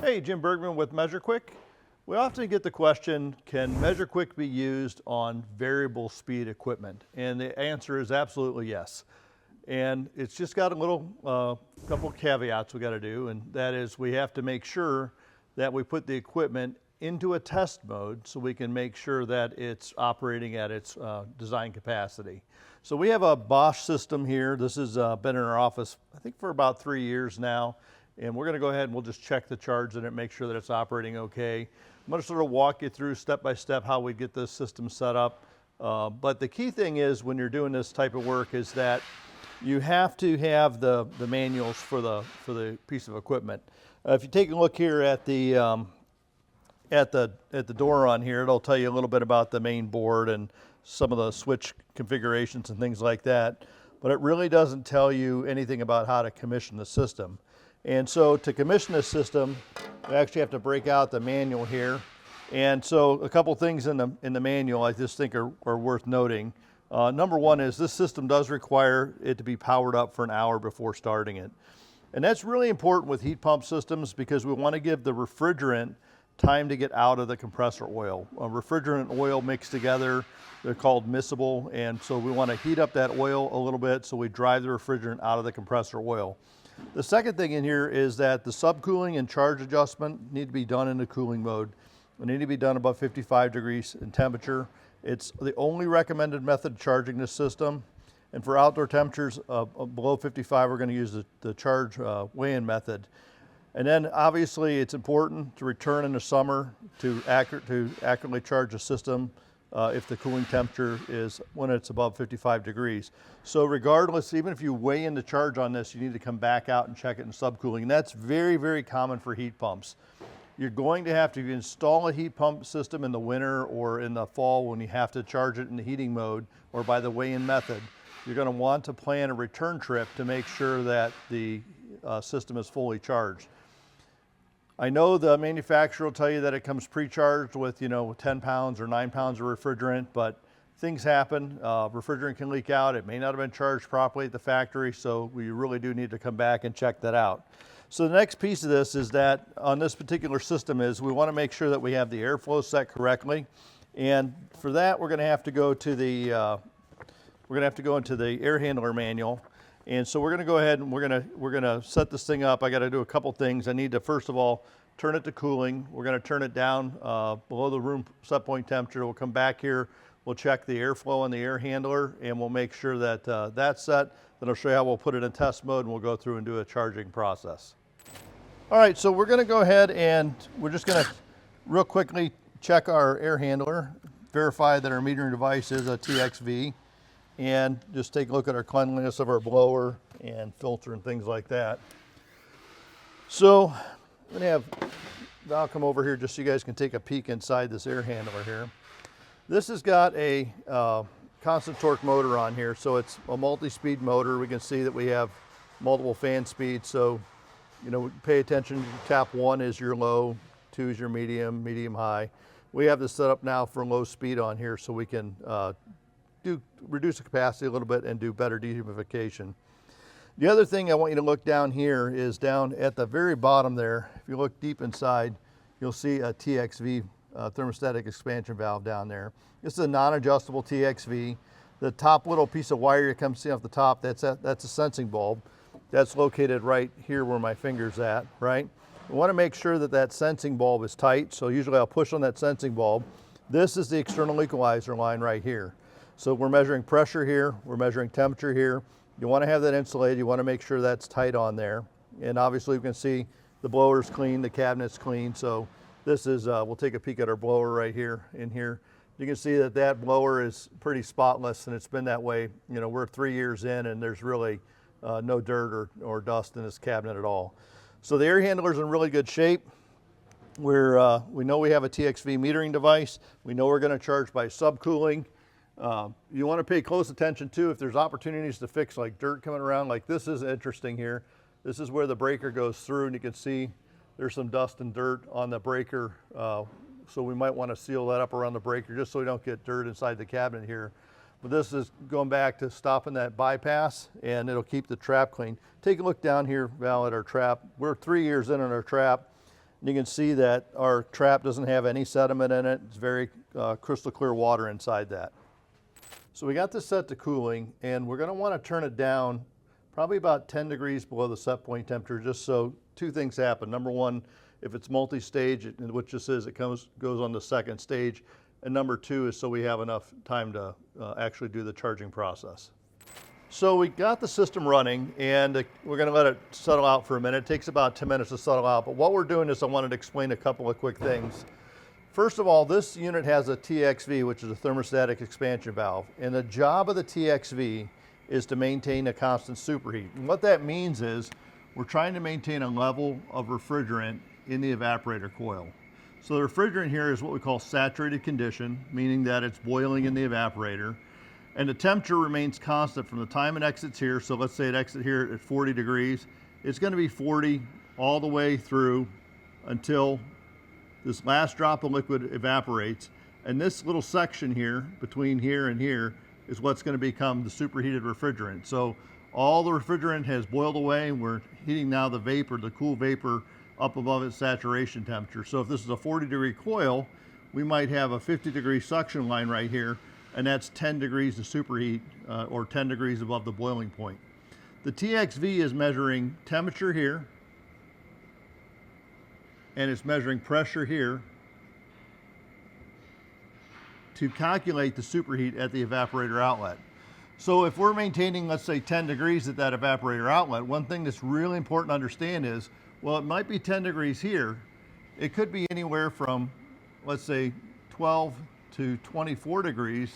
Hey, Jim Bergman with measureQuick. We often get the question, can measureQuick be used on variable speed equipment? And the answer is absolutely yes. And it's just got a little couple of caveats we got to do, and that is we have to make sure that we put the equipment into a test mode so we can make sure that it's operating at its design capacity. So we have a Bosch system here. This has been in our office, I think, for about 3 years now. And we're going to go ahead and we'll just check the charge in it, make sure that it's operating okay. I'm going to sort of walk you through step by step how we get this system set up. But the key thing is when you're doing this type of work is that you have to have the manuals for the piece of equipment. If you take a look here at the door on here, it'll tell you a little bit about the main board and some of the switch configurations and things like that. But it really doesn't tell you anything about how to commission the system. And so to commission this system, we actually have to break out the manual here. And so a couple things in the manual I just think are worth noting. Number one is this system does require it to be powered up for an hour before starting it. And that's really important with heat pump systems because we want to give the refrigerant time to get out of the compressor oil. Refrigerant and oil mixed together, they're called miscible, and so we want to heat up that oil a little bit so we drive the refrigerant out of the compressor oil. The second thing in here is that the subcooling and charge adjustment need to be done in the cooling mode. They need to be done above 55 degrees in temperature. It's the only recommended method of charging this system. And for outdoor temperatures below 55, we're going to use the charge weigh-in method. And then obviously it's important to return in the summer to accurately charge the system if the cooling temperature is when it's above 55 degrees. So regardless, even if you weigh in the charge on this, you need to come back out and check it in subcooling. And that's very, very common for heat pumps. You're going to have to install a heat pump system in the winter or in the fall when you have to charge it in the heating mode or by the weigh-in method. You're going to want to plan a return trip to make sure that the system is fully charged. I know the manufacturer will tell you that it comes pre-charged with 10 pounds or 9 pounds of refrigerant, but things happen. Refrigerant can leak out. It may not have been charged properly at the factory, so we really do need to come back and check that out. So the next piece of this is that on this particular system is we want to make sure that we have the airflow set correctly, and for that we're going to have to go to the into the air handler manual. And so we're going to go ahead and we're going to set this thing up. I got to do a couple things. I need to first of all turn it to cooling. We're going to turn it down below the room set point temperature. We'll come back here. We'll check the airflow on the air handler, and we'll make sure that that's set. Then I'll show you how we'll put it in test mode, and we'll go through and do a charging process. All right, so we're going to go ahead and we're just going to real quickly check our air handler, verify that our metering device is a TXV. And just take a look at our cleanliness of our blower and filter and things like that. So I'm going to I'll come over here just so you guys can take a peek inside this air handler here. This has got a constant torque motor on here, so it's a multi-speed motor. We can see that we have multiple fan speeds, so pay attention. Tap 1 is your low, 2 is your medium high. We have this set up now for low speed on here so we can reduce the capacity a little bit and do better dehumidification. The other thing I want you to look down here is down at the very bottom there. If you look deep inside, you'll see a TXV, thermostatic expansion valve down there. This is a non-adjustable TXV. The top little piece of wire you come see off the top, that's a sensing bulb. That's located right here where my finger's at, right? We want to make sure that that sensing bulb is tight, so usually I'll push on that sensing bulb. This is the external equalizer line right here. So we're measuring pressure here, we're measuring temperature here. You want to have that insulated, you want to make sure that's tight on there. And obviously you can see the blower's clean, the cabinet's clean. So this is, we'll take a peek at our blower right here in here. You can see that that blower is pretty spotless, and it's been that way. We're 3 years in and there's really no dirt or dust in this cabinet at all. So the air handler's in really good shape. We know we have a TXV metering device. We know we're going to charge by subcooling. You want to pay close attention too if there's opportunities to fix like dirt coming around. Like this is interesting here. This is where the breaker goes through, and you can see there's some dust and dirt on the breaker. So we might want to seal that up around the breaker just so we don't get dirt inside the cabinet here. But this is going back to stopping that bypass, and it'll keep the trap clean. Take a look down here, Val, at our trap. We're 3 years in on our trap. And you can see that our trap doesn't have any sediment in it. It's very crystal clear water inside that. So we got this set to cooling, and we're going to want to turn it down probably about 10 degrees below the set point temperature, just so two things happen. Number one, if it's multi-stage, which this is, it goes on the second stage. And number two is so we have enough time to actually do the charging process. So we got the system running, and we're going to let it settle out for a minute. It takes about 10 minutes to settle out, but what we're doing is I wanted to explain a couple of quick things. First of all, this unit has a TXV, which is a thermostatic expansion valve, and the job of the TXV is to maintain a constant superheat. And what that means is we're trying to maintain a level of refrigerant in the evaporator coil. So the refrigerant here is what we call saturated condition, meaning that it's boiling in the evaporator, and the temperature remains constant from the time it exits here. So let's say it exits here at 40 degrees. It's going to be 40 all the way through until this last drop of liquid evaporates, and this little section here, between here and here, is what's going to become the superheated refrigerant. So all the refrigerant has boiled away, and we're heating now the vapor, the cool vapor, up above its saturation temperature. So if this is a 40-degree coil, we might have a 50-degree suction line right here, and that's 10 degrees of superheat, or 10 degrees above the boiling point. The TXV is measuring temperature here, and it's measuring pressure here to calculate the superheat at the evaporator outlet. So if we're maintaining, let's say, 10 degrees at that evaporator outlet, one thing that's really important to understand is, well, it might be 10 degrees here. It could be anywhere from, let's say, 12 to 24 degrees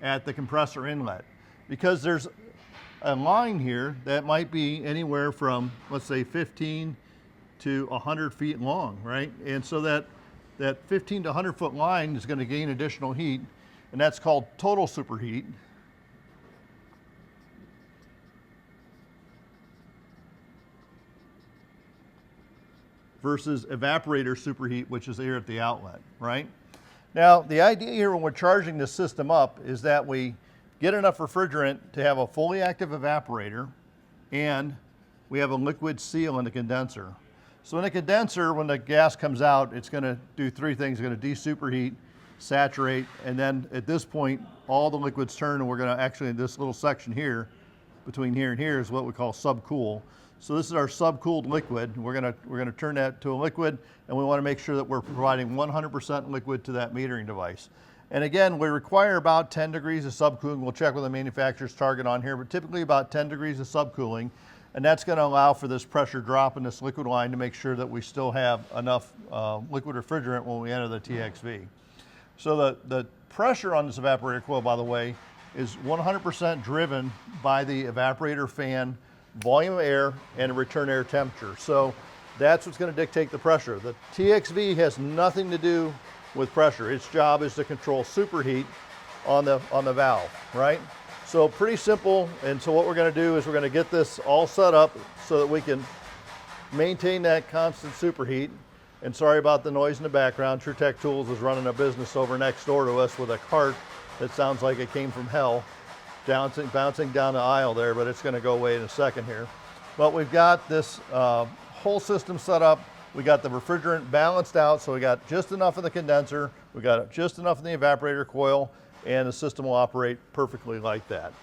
at the compressor inlet, because there's a line here that might be anywhere from, let's say, 15 to 100 feet long, right? And so that 15 to 100 foot line is going to gain additional heat, and that's called total superheat. Versus evaporator superheat, which is here at the outlet, right? Now, the idea here when we're charging this system up is that we get enough refrigerant to have a fully active evaporator, and we have a liquid seal in the condenser. So in the condenser, when the gas comes out, it's going to do three things. It's going to de-superheat, saturate, and then at this point, all the liquids turn, and we're going to actually, in this little section here, between here and here, is what we call subcool. So this is our subcooled liquid. We're gonna turn that to a liquid, and we want to make sure that we're providing 100% liquid to that metering device. And again, we require about 10 degrees of subcooling. We'll check with the manufacturer's target on here, but typically about 10 degrees of subcooling. And that's going to allow for this pressure drop in this liquid line to make sure that we still have enough liquid refrigerant when we enter the TXV. So the pressure on this evaporator coil, by the way, is 100% driven by the evaporator fan volume of air and return air temperature. So that's what's going to dictate the pressure. The TXV has nothing to do with pressure. Its job is to control superheat on the valve, right? So pretty simple. And so what we're going to do is we're going to get this all set up so that we can maintain that constant superheat. And sorry about the noise in the background. TruTech Tools is running a business over next door to us with a cart that sounds like it came from hell, bouncing down the aisle there, but it's going to go away in a second here. But we've got this whole system set up. We got the refrigerant balanced out, so we got just enough in the condenser, we got just enough in the evaporator coil, and the system will operate perfectly like that.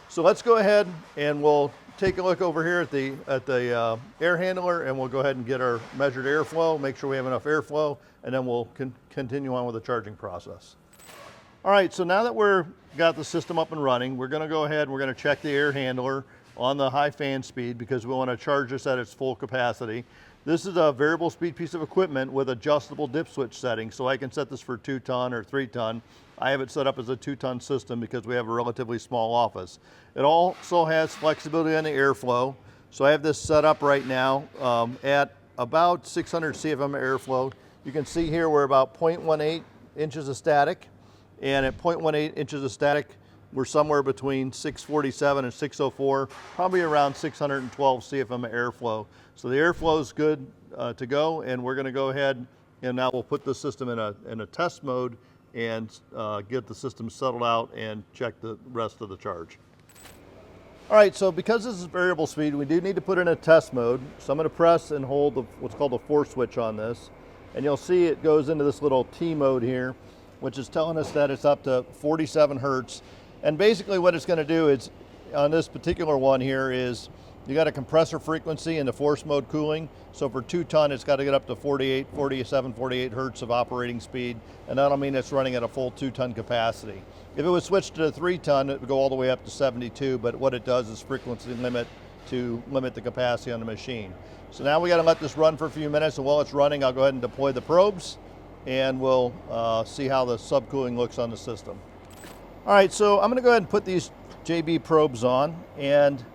So let's go ahead and we'll take a look over here at the air handler, and we'll go ahead and get our measured airflow, make sure we have enough airflow, and then we'll continue on with the charging process. All right, so now that we've got the system up and running, we're going to go ahead and we're going to check the air handler on the high fan speed because we want to charge this at its full capacity. This is a variable speed piece of equipment with adjustable dip switch settings, so I can set this for 2 ton or 3 ton. I have it set up as a 2-ton system because we have a relatively small office. It also has flexibility on the airflow, so I have this set up right now at about 600 CFM airflow. You can see here we're about 0.18 inches of static, and at 0.18 inches of static, we're somewhere between 647 and 604, probably around 612 CFM airflow. So the airflow is good to go, and we're going to go ahead and now we'll put the system in a test mode and get the system settled out and check the rest of the charge. All right, so because this is variable speed, we do need to put in a test mode. So I'm going to press and hold what's called a force switch on this. And you'll see it goes into this little T mode here, which is telling us that it's up to 47 Hertz. And basically what it's going to do is, on this particular one here, is you got a compressor frequency and the force mode cooling. So for 2 ton, it's got to get up to 48 Hertz of operating speed. And that'll mean it's running at a full 2 ton capacity. If it was switched to 3 ton, it would go all the way up to 72, but what it does is frequency limit to limit the capacity on the machine. So now we got to let this run for a few minutes, and while it's running, I'll go ahead and deploy the probes, and we'll see how the subcooling looks on the system. All right, so I'm going to go ahead and put these JB probes on, and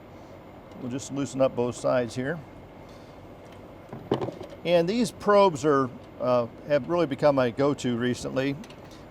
we'll just loosen up both sides here. And these probes are have really become my go-to recently.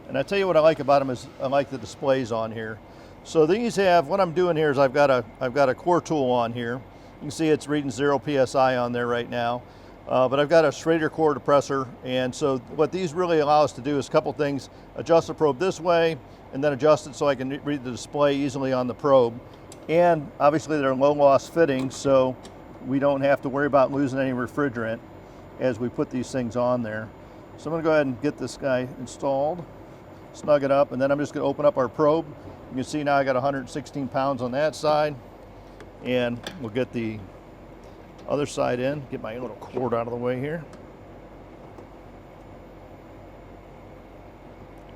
And I tell you what I like about them is I like the displays on here. So these have, what I'm doing here is I've got a core tool on here. You can see it's reading 0 PSI on there right now. But I've got a Schrader core depressor, and so what these really allow us to do is a couple things: adjust the probe this way, and then adjust it so I can read the display easily on the probe. And obviously they're low loss fittings, so we don't have to worry about losing any refrigerant as we put these things on there. So I'm going to go ahead and get this guy installed, snug it up, and then I'm just going to open up our probe. You can see now I got 116 pounds on that side, and we'll get the other side in. Get my little cord out of the way here.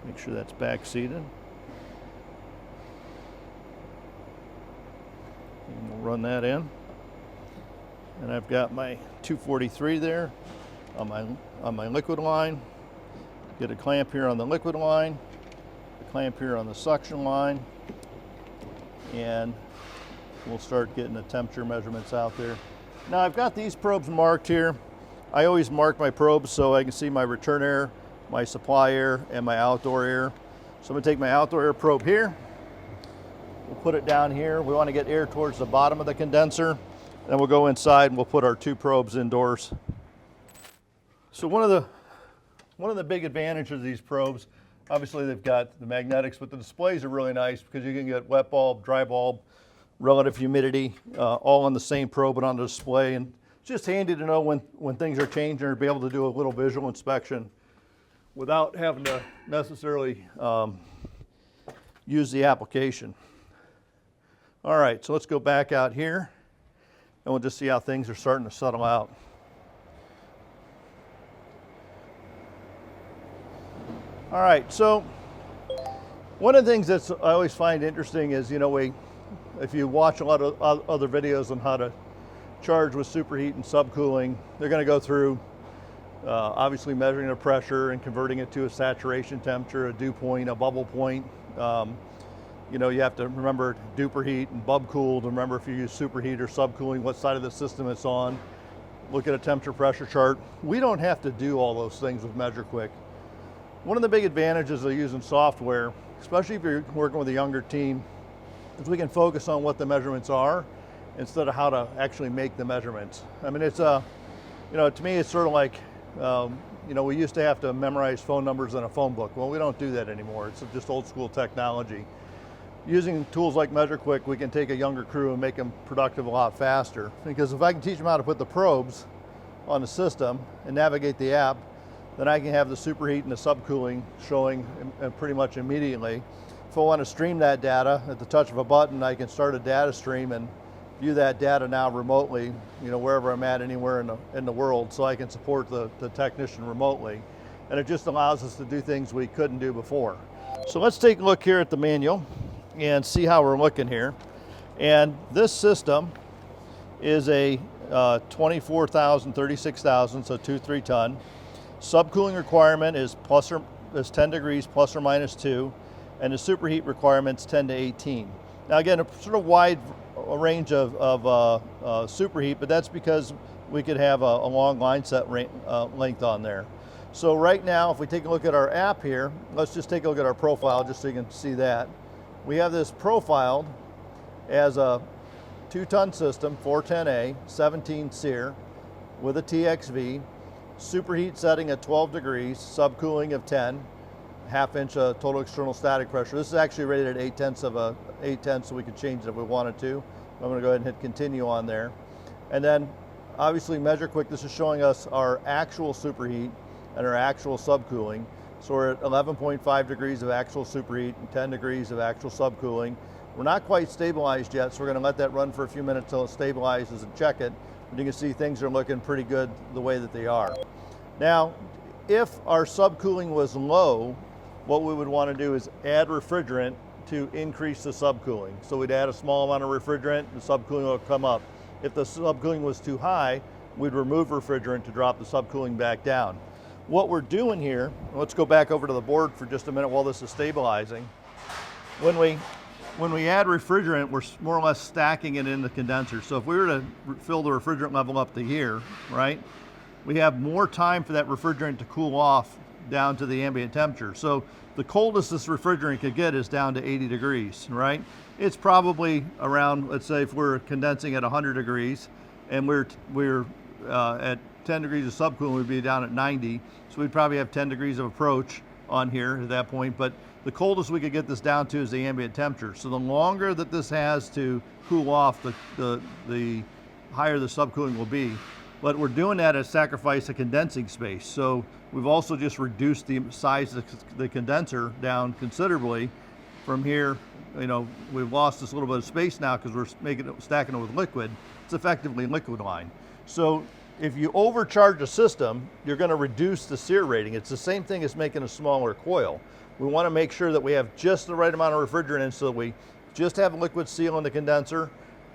Make sure that's back seated. And we'll run that in. And I've got my 243 there on my liquid line. Get a clamp here on the liquid line, a clamp here on the suction line, and we'll start getting the temperature measurements out there. Now I've got these probes marked here. I always mark my probes so I can see my return air, my supply air, and my outdoor air. So I'm going to take my outdoor air probe here. We'll put it down here. We want to get air towards the bottom of the condenser. Then we'll go inside and we'll put our 2 probes indoors. So one of the big advantages of these probes, obviously they've got the magnetics, but the displays are really nice because you can get wet bulb, dry bulb, relative humidity, all on the same probe and on the display. And it's just handy to know when things are changing, or be able to do a little visual inspection without having to necessarily use the application. All right, so let's go back out here, and we'll just see how things are starting to settle out. All right, so one of the things that I always find interesting is, if you watch a lot of other videos on how to charge with superheat and subcooling, they're going to go through obviously measuring the pressure and converting it to a saturation temperature, a dew point, a bubble point. You have to remember duper-heat and bub-cool to remember if you use superheat or subcooling, what side of the system it's on. Look at a temperature pressure chart. We don't have to do all those things with measureQuick. One of the big advantages of using software, especially if you're working with a younger team, is we can focus on what the measurements are instead of how to actually make the measurements. I mean, it's to me, it's sort of like, we used to have to memorize phone numbers in a phone book. Well, we don't do that anymore. It's just old school technology. Using tools like measureQuick, we can take a younger crew and make them productive a lot faster. Because if I can teach them how to put the probes on the system and navigate the app, then I can have the superheat and the subcooling showing pretty much immediately. If I want to stream that data at the touch of a button, I can start a data stream and view that data now remotely, wherever I'm at, anywhere in the world, so I can support the technician remotely. And it just allows us to do things we couldn't do before. So let's take a look here at the manual and see how we're looking here. And this system is a 24,000, 36,000, so 2-3 ton. Subcooling requirement is 10 degrees plus or minus 2, and the superheat requirement's 10 to 18. Now again, a sort of wide range of superheat, but that's because we could have a long line set length on there. So right now, if we take a look at our app here, let's just take a look at our profile just so you can see that. We have this profiled as a 2-ton system, 410A, 17 SEER with a TXV, superheat setting at 12 degrees, subcooling of 10, half-inch total external static pressure. This is actually rated at 8/10, so we could change it if we wanted to. I'm going to go ahead and hit continue on there. And then obviously measureQuick, this is showing us our actual superheat and our actual subcooling. So we're at 11.5 degrees of actual superheat and 10 degrees of actual subcooling. We're not quite stabilized yet, so we're going to let that run for a few minutes until it stabilizes and check it. And you can see things are looking pretty good the way that they are. Now, if our subcooling was low, what we would want to do is add refrigerant to increase the subcooling. So we'd add a small amount of refrigerant, the subcooling will come up. If the subcooling was too high, we'd remove refrigerant to drop the subcooling back down. What we're doing here, let's go back over to the board for just a minute while this is stabilizing. When we add refrigerant, we're more or less stacking it in the condenser. So if we were to fill the refrigerant level up to here, right, we have more time for that refrigerant to cool off down to the ambient temperature. So the coldest this refrigerant could get is down to 80 degrees, right? It's probably around, let's say if we're condensing at 100 degrees and we're at 10 degrees of subcooling, we'd be down at 90. So we'd probably have 10 degrees of approach on here at that point. But the coldest we could get this down to is the ambient temperature. So the longer that this has to cool off, the higher the subcooling will be. But we're doing that at sacrifice of condensing space. So we've also just reduced the size of the condenser down considerably. From here, you know, we've lost this little bit of space now because we're stacking it with liquid. It's effectively liquid line. So if you overcharge a system, you're going to reduce the sear rating. It's the same thing as making a smaller coil. We want to make sure that we have just the right amount of refrigerant in so that we just have a liquid seal in the condenser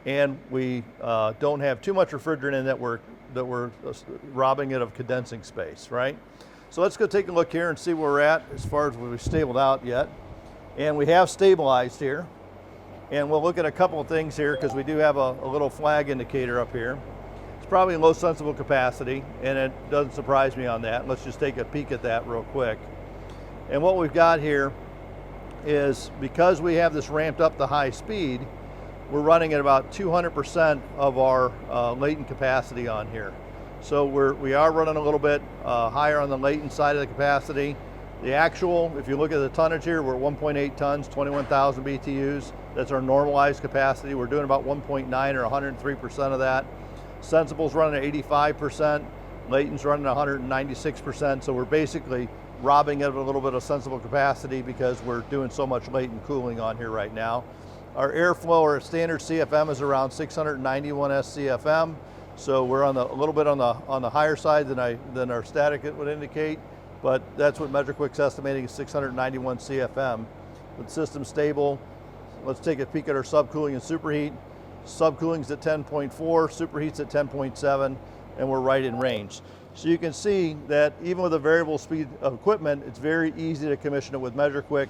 and we don't have too much refrigerant in that we're robbing it of condensing space, right? So let's go take a look here and see where we're at as far as we've stabled out yet. And we have stabilized here. And we'll look at a couple of things here because we do have a little flag indicator up here. It's probably low sensible capacity, and it doesn't surprise me on that. Let's just take a peek at that real quick. And what we've got here is, because we have this ramped up to high speed, we're running at about 200% of our latent capacity on here. So we are running a little bit higher on the latent side of the capacity. The actual, if you look at the tonnage here, we're at 1.8 tons, 21,000 BTUs. That's our normalized capacity. We're doing about 1.9 or 103% of that. Sensible's running at 85%. Latent's running at 196%. So we're basically robbing it of a little bit of sensible capacity because we're doing so much latent cooling on here right now. Our airflow, or standard CFM, is around 691 SCFM. So we're on a little bit on the higher side than our static would indicate. But that's what measureQuick's estimating is 691 CFM. With system stable, let's take a peek at our subcooling and superheat. Subcooling's at 10.4, superheat's at 10.7, and we're right in range. So you can see that even with a variable speed of equipment, it's very easy to commission it with measureQuick.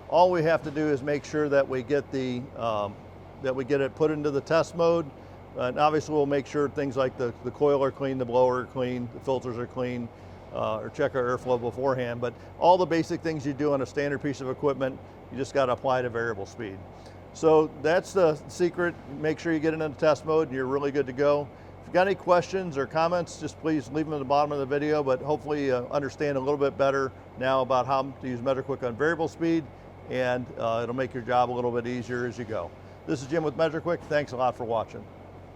All we have to do is make sure that we get it put into the test mode. And obviously we'll make sure things like the coil are clean, the blower are clean, the filters are clean, or check our airflow beforehand. But all the basic things you do on a standard piece of equipment, you just got to apply to variable speed. So that's the secret. Make sure you get it into test mode and you're really good to go. If you've got any questions or comments, just please leave them at the bottom of the video, but hopefully you understand a little bit better now about how to use measureQuick on variable speed, and it'll make your job a little bit easier as you go. This is Jim with measureQuick. Thanks a lot for watching.